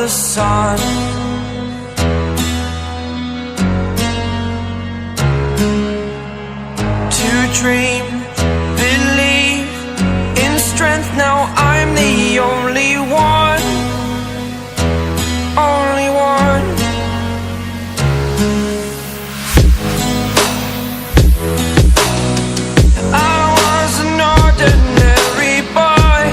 the sun. To dream, believe in strength. Now I'm the only one, only one. I was an ordinary boy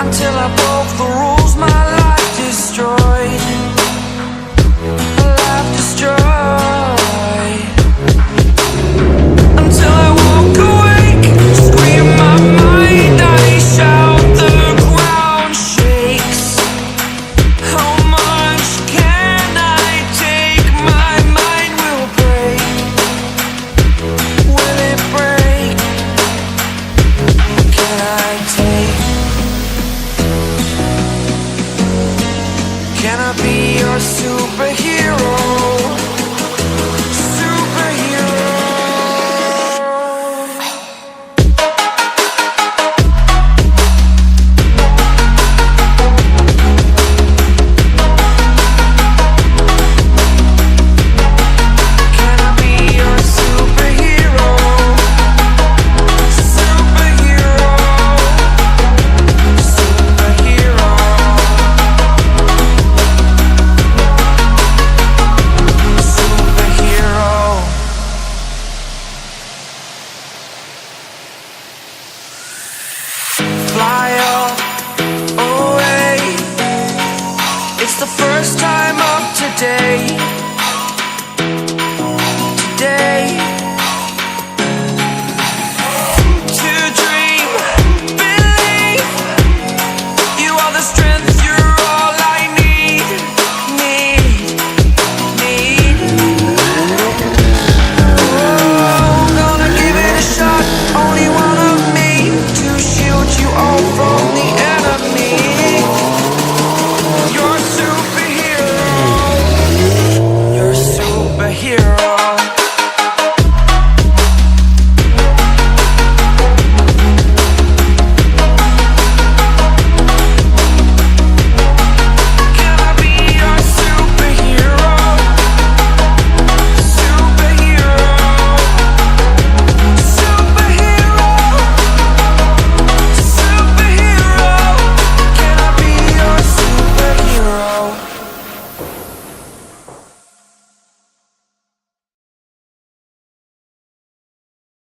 until I broke the rules. My life destroyed, life destroyed. Until I woke awake, scream my mind, I shout, the ground shakes. How much can I take? My mind will break. Will it break? Can I take? Can I be your superhero? Superhero. Can I be your superhero? Superhero. Superhero. Superhero. Fly away. It's the first time